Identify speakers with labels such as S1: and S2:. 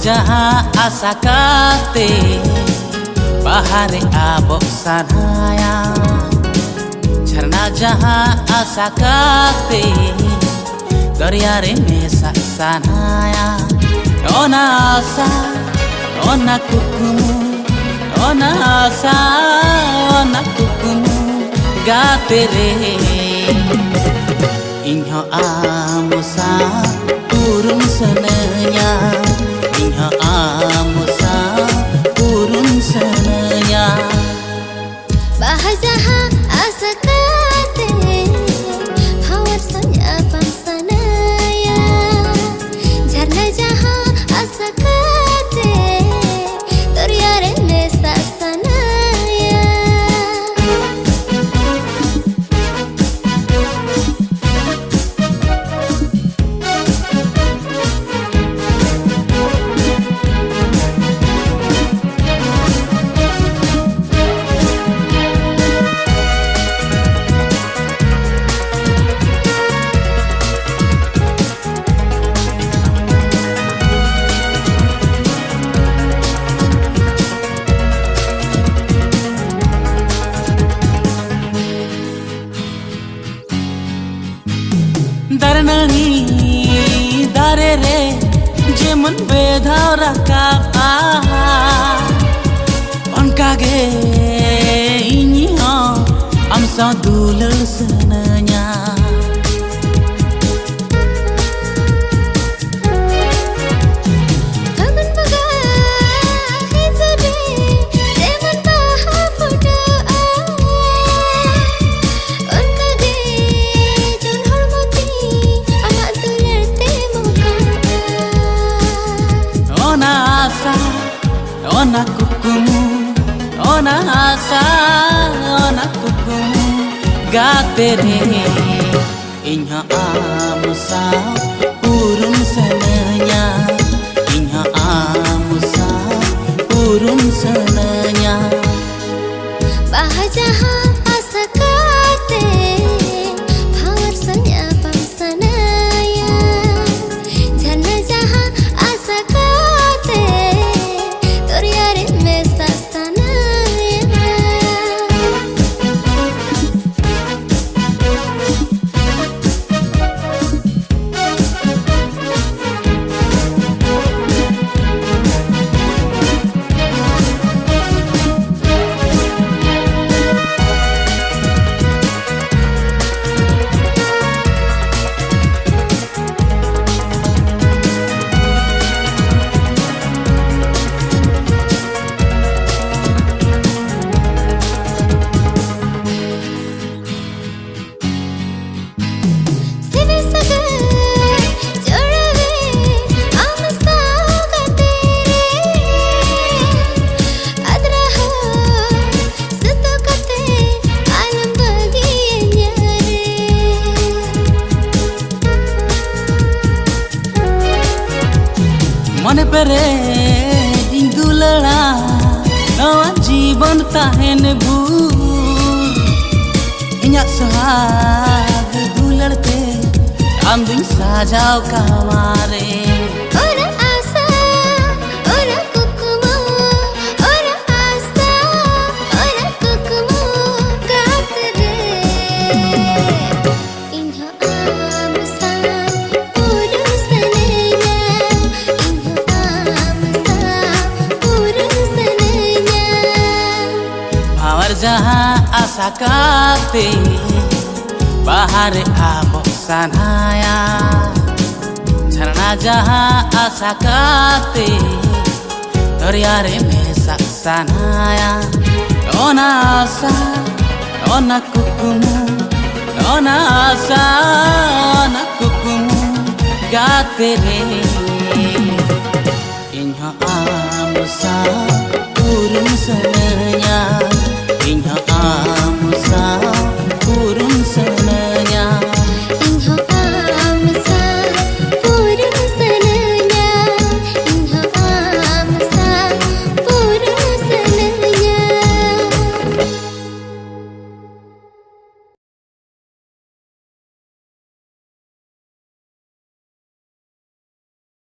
S1: Jaha asa kate bahare abok sanaya Charna jaha asa kate Daryare mesa sanaya Ona asa ona kukumu Ona asa ona kukumu gatere Inho amusa urun sananya Inha amusa urun sananya
S2: Bahajaha asakate Hawar sanya pamsanaya Jarna jaha asakate Daryare mesa sanaya
S1: Darnani dare re jemun bedhaw rakapa onkage ini ho amsa dulal sananya Ona kukumu, ona asa, ona kukumu gatere Inha amusa urun sananya Inha amusa urun sananya
S2: Bahajaha asakate Hawar sanya pamsanaya Jarna jaha asakate Daryare mesa sanaya
S1: Mone pere indulala nawa jiban tahen bu Inyak sahag dularte amding sajau kamare
S2: Ora asa ora kukumu Ora asa ora kukumu gatere Inha amusa urun sanaya
S1: Hawar jaha asa kate bahare abok sanaya Charna jaha asa kate Daryare mesa sanaya Ona asa ona kukumu Ona asa ona kukumu gatere Inha amusa